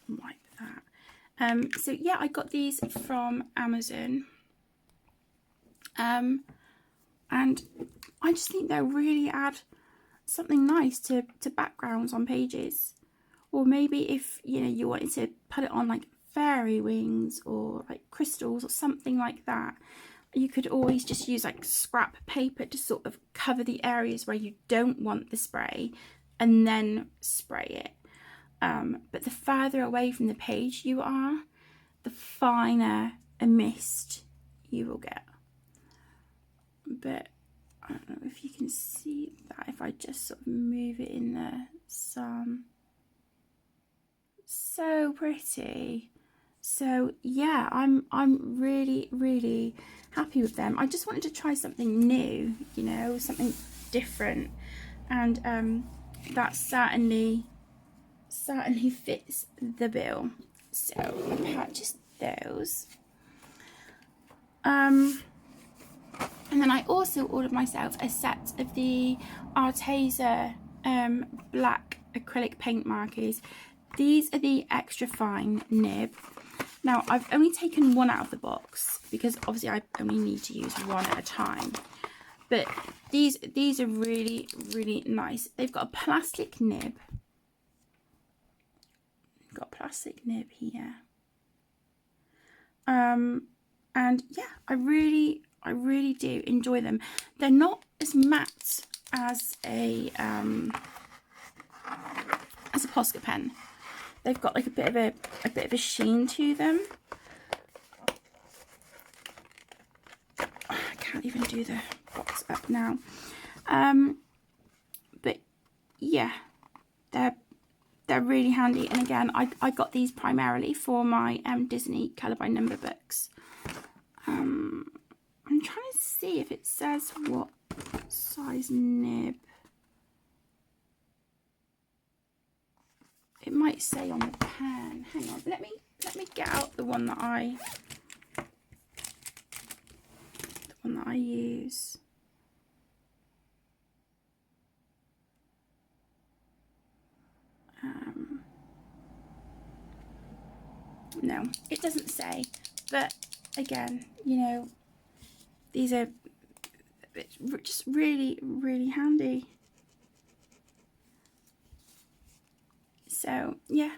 Speaker 1: Wipe that. So yeah, I got these from Amazon, and I just think they'll really add something nice to backgrounds on pages. Or maybe if you wanted to put it on like fairy wings or like crystals or something like that, you could always just use like scrap paper to sort of cover the areas where you don't want the spray, and then spray it. But the further away from the page you are, the finer a mist you will get. But I don't know if you can see that if I just sort of move it in the sun. So pretty. So yeah, I'm really, really happy with them. I just wanted to try something new, something different, and that certainly fits the bill. So I purchased those. And then I also ordered myself a set of the Artesa black acrylic paint markers. These are the extra fine nib. Now I've only taken one out of the box because obviously I only need to use one at a time. But these are really, really nice. They've got a plastic nib. Got a plastic nib here. And yeah, I really do enjoy them. They're not as matte as a Posca pen. They've got like a bit of a sheen to them. I can't even do the box up now. But yeah, they're they're really handy. And again, I got these primarily for my Disney colour by number books. I'm trying to see if it says what size nib. It might say on the pen. Hang on, let me get out the one that I use. No, it doesn't say, but again, you know, these are just really, really handy. So yeah,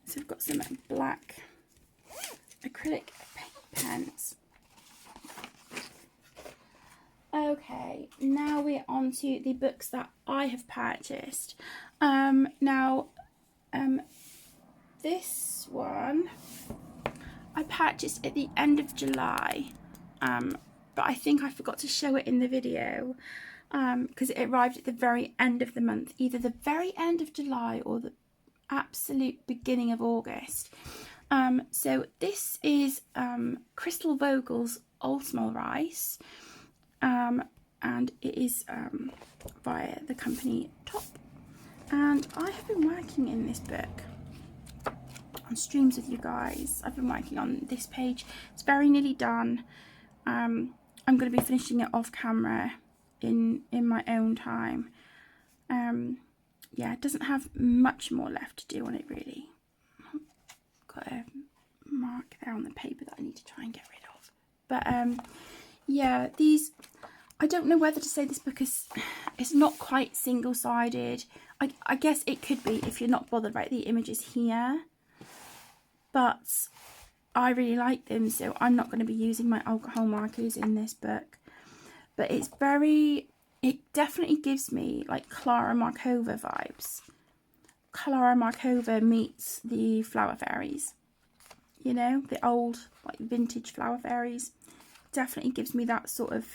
Speaker 1: so we've got some black acrylic paint pens. Okay, now we're on to the books that I have purchased. This one I purchased at the end of July, but I think I forgot to show it in the video because it arrived at the very end of the month, either the very end of July or the absolute beginning of August. So this is Crystal Vogel's Old Small Rice, and it is via the company Top, and I have been working in this book on streams with you guys. I've been working on this page. It's very nearly done. I'm going to be finishing it off camera in my own time. Yeah, it doesn't have much more left to do on it really. Got a mark there on the paper that I need to try and get rid of. But yeah, these, I don't know whether to say this because it's not quite single-sided. I guess it could be if you're not bothered about the images here. But I really like them, so I'm not going to be using my alcohol markers in this book. But it's very, it definitely gives me like Clara Markova vibes. Clara Markova meets the Flower Fairies. You know, the old like vintage Flower Fairies. Definitely gives me that sort of,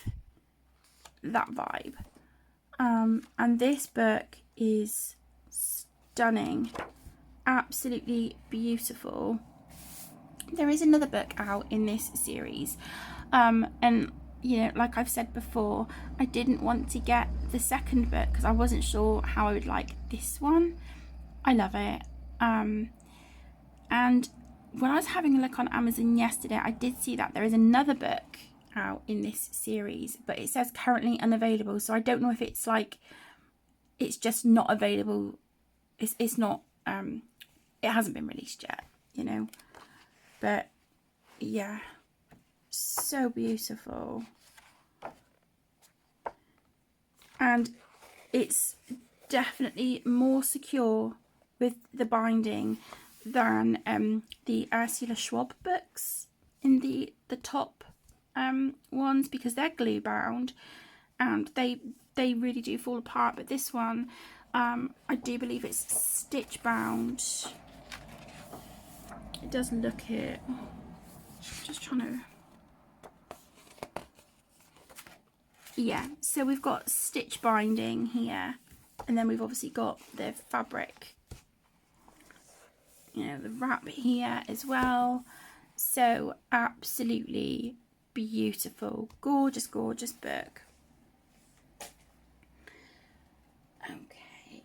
Speaker 1: that vibe. And this book is stunning. Absolutely beautiful. There is another book out in this series, and you know, like I've said before, I didn't want to get the second book because I wasn't sure how I would like this one. I love it. And when I was having a look on Amazon yesterday, I did see that there is another book out in this series, but it says currently unavailable, so I don't know if it's like it's just not available. It's not it hasn't been released yet, you know. But yeah, so beautiful. And it's definitely more secure with the binding than the Ursula Schwab books in the top ones, because they're glue bound and they really do fall apart. But this one, I do believe it's stitch bound. It does look it. Just trying to. Yeah, so we've got stitch binding here, and then we've obviously got the fabric, you know, the wrap here as well. So absolutely beautiful, gorgeous, gorgeous book. Okay,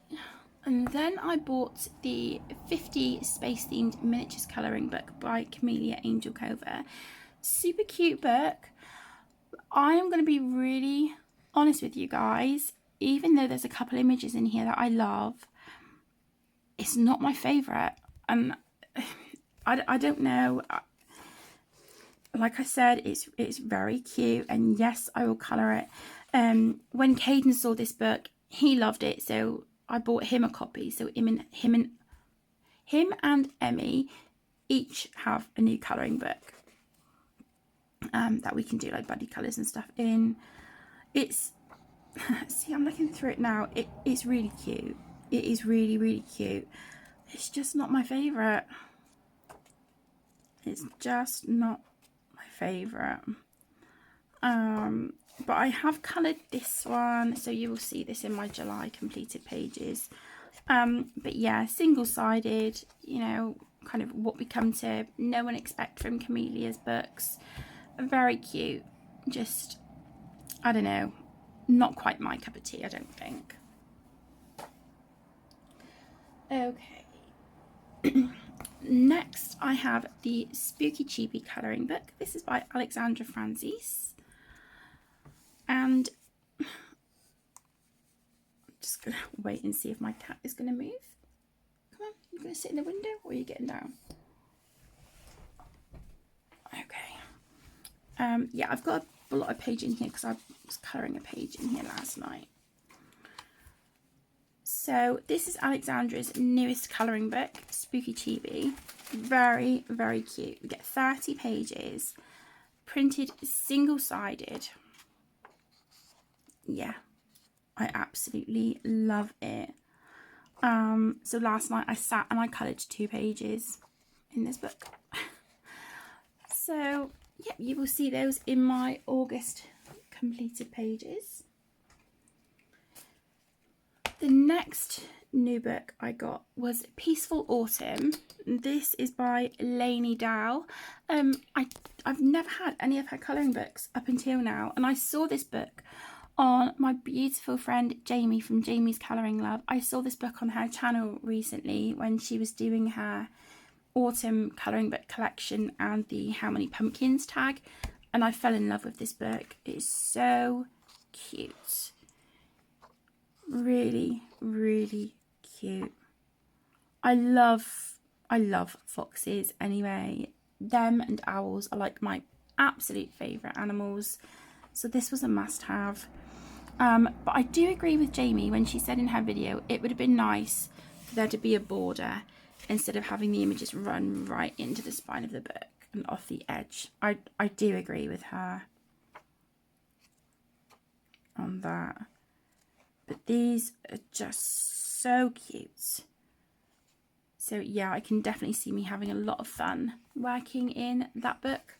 Speaker 1: and then I bought the 50 space themed miniatures colouring book by Camellia Angel Cover. Super cute book. I am going to be really honest with you guys, even though there's a couple images in here that I love, it's not my favourite. And I don't know, like I said, it's very cute, and yes, I will colour it. When Caden saw this book, he loved it, so I bought him a copy. So him and Emmy each have a new colouring book that we can do like buddy colours and stuff in. It's see, I'm looking through it now. It's really cute. It is really, really cute. It's just not my favourite. It's just not my favourite. But I have coloured this one, so you will see this in my July completed pages. But yeah, single-sided, you know, kind of what we come to know and expect from Camelia's books. Very cute. Just, I don't know, not quite my cup of tea, I don't think. Okay. Next, I have the Spooky Chibi colouring book. This is by Alexandra Francis. And I'm just going to wait and see if my cat is going to move. Come on, you going to sit in the window or are you getting down? Okay. Yeah, I've got a lot of page in here because I was colouring a page in here last night. So this is Alexandra's newest colouring book, Spooky Chibi. Very, very cute. We get 30 pages, printed single-sided. Yeah, I absolutely love it. So last night I sat and I coloured 2 pages in this book. So yeah, you will see those in my August completed pages. The next new book I got was Peaceful Autumn. This is by Lainey Daryl. I've never had any of her colouring books up until now, and I saw this book on my beautiful friend Jamie from Jamie's Colouring Love. I saw this book on her channel recently when she was doing her autumn colouring book collection and the How Many Pumpkins tag, and I fell in love with this book. It is so cute. Really, really cute. I love foxes anyway. Them and owls are like my absolute favourite animals, so this was a must-have. But I do agree with Jamie when she said in her video it would have been nice for there to be a border instead of having the images run right into the spine of the book and off the edge. I do agree with her on that. But these are just so cute. So yeah, I can definitely see me having a lot of fun working in that book.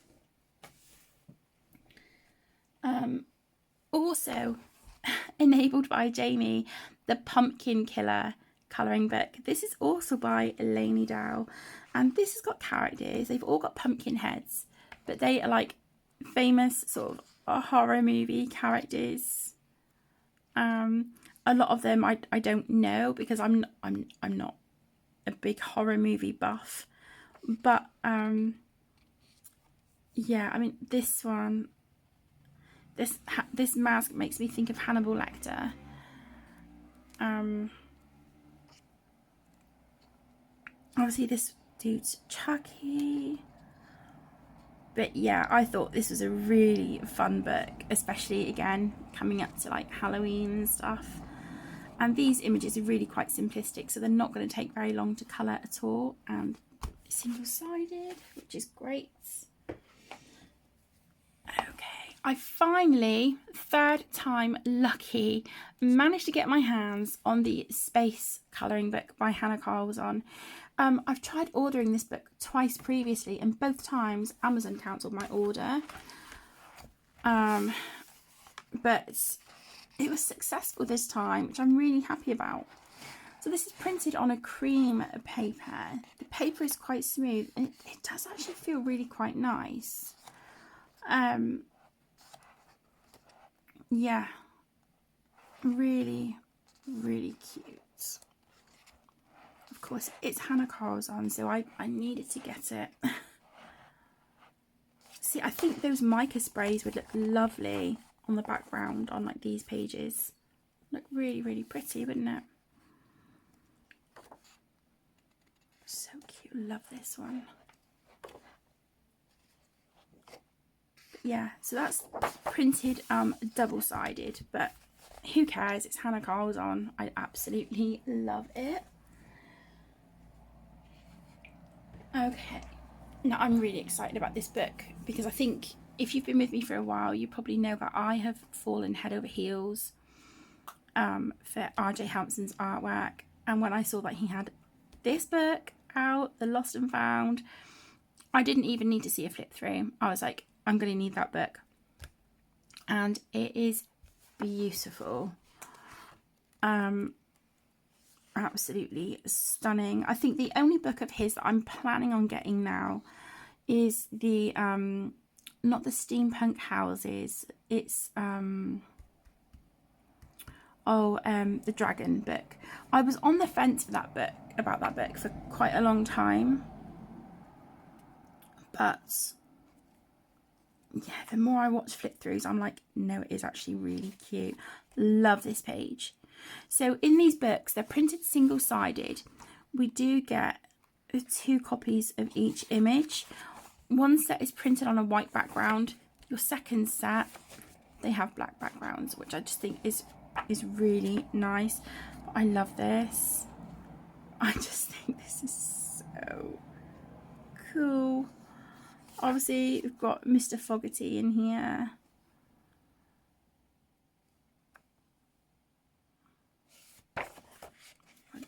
Speaker 1: Also, enabled by Jamie, the Pumpkin Killer colouring book. This is also by Lainey Daryl, and this has got characters. They've all got pumpkin heads, but they are like famous sort of horror movie characters. A lot of them I don't know because I'm not a big horror movie buff, but yeah, I mean this one, this mask makes me think of Hannibal Lecter. Obviously this dude's Chucky. But yeah, I thought this was a really fun book, especially again coming up to like Halloween and stuff. And these images are really quite simplistic, so they're not going to take very long to colour at all, and single-sided, which is great. Okay, I finally, third time lucky, managed to get my hands on the Space colouring book by Hannah Carlson. I've tried ordering this book twice previously, and both times Amazon cancelled my order. But it was successful this time, which I'm really happy about. So this is printed on a cream paper. The paper is quite smooth, and it does actually feel really quite nice. Yeah, really, really cute. Of course, it's Hannah Carlson, so I needed to get it. See, I think those mica sprays would look lovely on the background on like these pages. Look really, really pretty, wouldn't it? So cute. Love this one. But yeah, so that's printed double-sided, but who cares? It's Hannah Carlson. I absolutely love it. Okay, now I'm really excited about this book because I think if you've been with me for a while, you probably know that I have fallen head over heels for R.J. Hampson's artwork. And when I saw that he had this book out, The Lost and Found, I didn't even need to see a flip through. I was like, I'm going to need that book. and it is beautiful. Absolutely stunning. I think the only book of his that I'm planning on getting now is the not the steampunk houses, it's the dragon book. I was on the fence for that book, about that book, for quite a long time, but yeah, the more I watch flip throughs, I'm like, no, it is actually really cute. Love this page. So in these books, they're printed single-sided. We do get 2 copies of each image. One set is printed on a white background. Your second set, they have black backgrounds, which I just think is really nice. I love this. I just think this is so cool. Obviously, we've got Mr. Fogarty in here.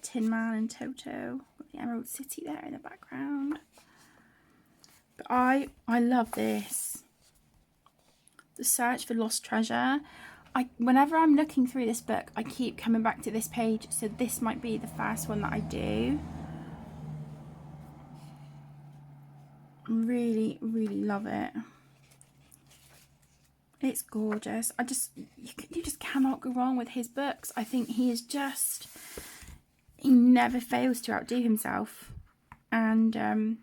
Speaker 1: Tin Man and Toto. Got the Emerald City there in the background. But I love this. The Search for Lost Treasure. Whenever I'm looking through this book, I keep coming back to this page, so this might be the first one that I do. Really, really love it. It's gorgeous. You just cannot go wrong with his books. I think he never fails to outdo himself. And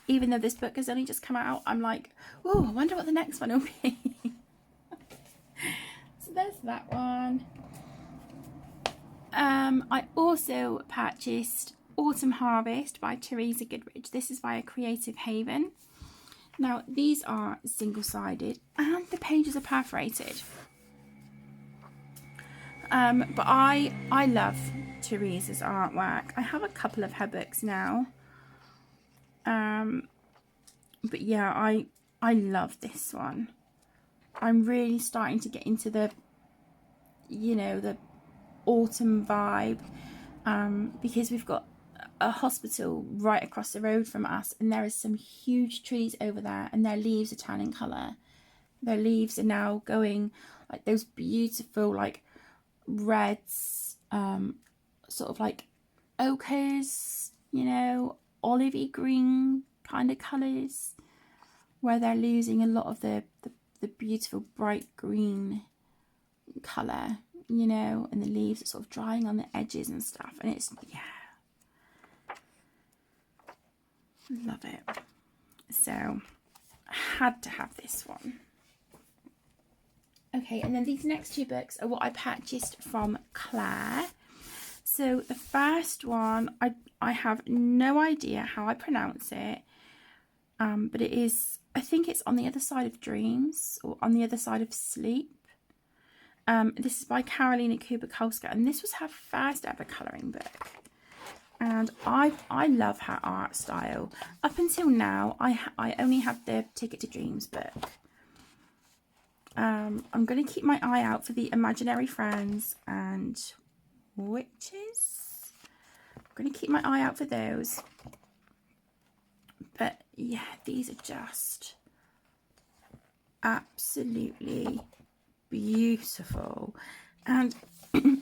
Speaker 1: even though this book has only just come out, I'm like, oh, I wonder what the next one will be. So there's that one. I also purchased Autumn Harvest by Teresa Goodrich. This is via Creative Haven. Now, these are single-sided and the pages are perforated. But I love Teresa's artwork. I have a couple of her books now. But yeah, I love this one. I'm really starting to get into the, you know, the autumn vibe, because we've got a hospital right across the road from us, and there is some huge trees over there, and their leaves are turning colour. Their leaves are now going like those beautiful like reds, sort of like ochres, you know, olivey green kind of colours, where they're losing a lot of the beautiful bright green colour, you know, and the leaves are sort of drying on the edges and stuff, and it's, yeah, love it. So I had to have this one. Okay, and then these next 2 books are what I purchased from Claire. So the first one, I have no idea how I pronounce it, but it is, I think it's On the Other Side of Dreams, or On the Other Side of Sleep. This is by Karolina Kubakolska, and this was her first ever colouring book. And I love her art style. Up until now, I only have the Ticket to Dreams book. I'm going to keep my eye out for the Imaginary Friends and Witches. I'm going to keep my eye out for those. But yeah, these are just absolutely beautiful. And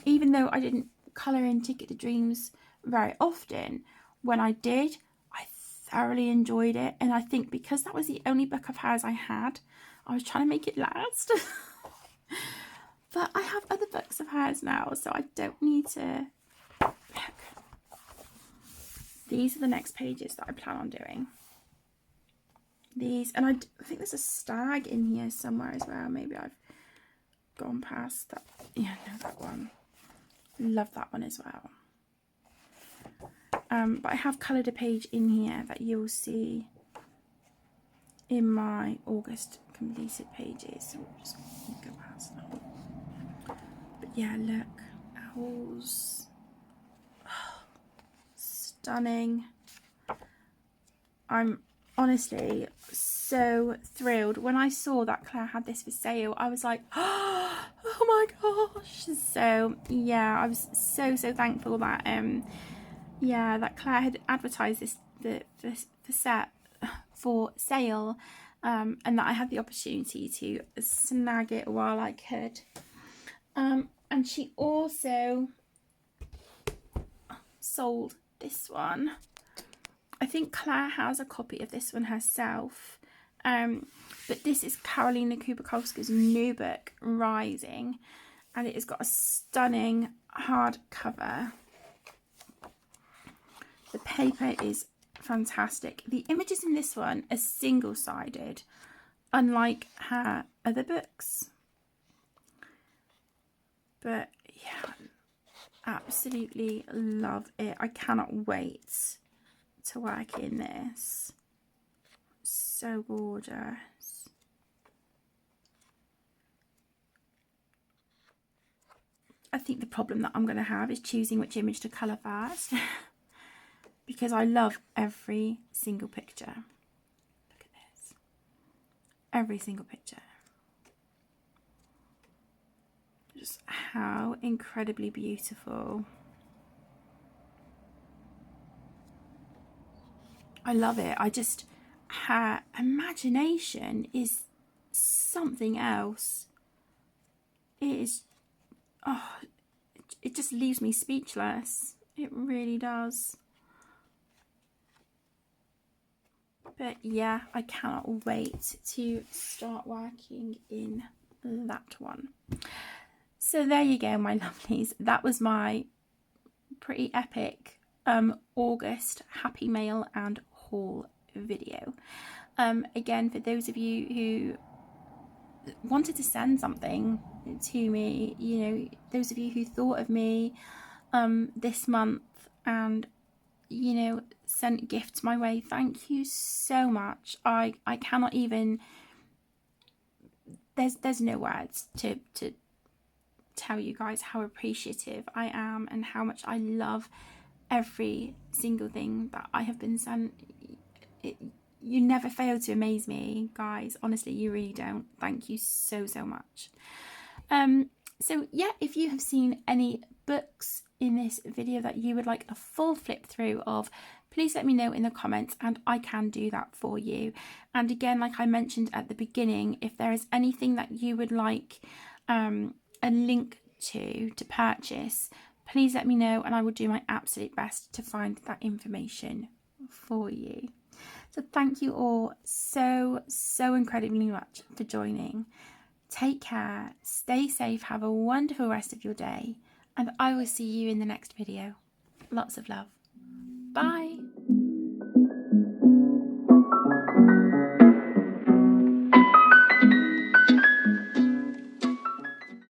Speaker 1: even though I didn't colour in Ticket to Dreams very often, when I did, I thoroughly enjoyed it. And I think because that was the only book of hers I had, I was trying to make it last. But I have other books of hers now, so I don't need to look. These are the next pages that I plan on doing. These, and I think there's a stag in here somewhere as well. Maybe I've gone past that. Yeah, no, that one. Love that one as well. But I have coloured a page in here that you'll see in my August completed pages. So we'll just go past that. But yeah, look, owls. Oh, stunning. I'm honestly so thrilled. When I saw that Claire had this for sale, I was like, oh my gosh. So yeah, I was so thankful that that Claire had advertised this the set for sale, and that I had the opportunity to snag it while I could. And she also sold this one. I think Claire has a copy of this one herself. But this is Karolina Kubikowska's new book, Rising, and it has got a stunning hardcover. The paper is fantastic. The images in this one are single-sided, unlike her other books. But yeah, absolutely love it. I cannot wait to work in this. So gorgeous. I think the problem that I'm going to have is choosing which image to colour first. Because I love every single picture. Look at this. Every single picture. Just how incredibly beautiful. I love it. Her imagination is something else. It is, oh, it just leaves me speechless. It really does. But yeah, I cannot wait to start working in that one. So there you go, my lovelies. That was my pretty epic August Happy Mail and haul video. Again, for those of you who wanted to send something to me, you know, those of you who thought of me this month and, you know, sent gifts my way, thank you so much. I cannot even, there's no words to tell you guys how appreciative I am and how much I love every single thing that I have been sent. You never fail to amaze me, guys. Honestly, you really don't. Thank you so much. So yeah, if you have seen any books in this video that you would like a full flip through of, please let me know in the comments and I can do that for you. And again, like I mentioned at the beginning, if there is anything that you would like a link to purchase, please let me know and I will do my absolute best to find that information for you. So thank you all so incredibly much for joining. Take care, stay safe, have a wonderful rest of your day, and I will see you in the next video. Lots of love. Bye.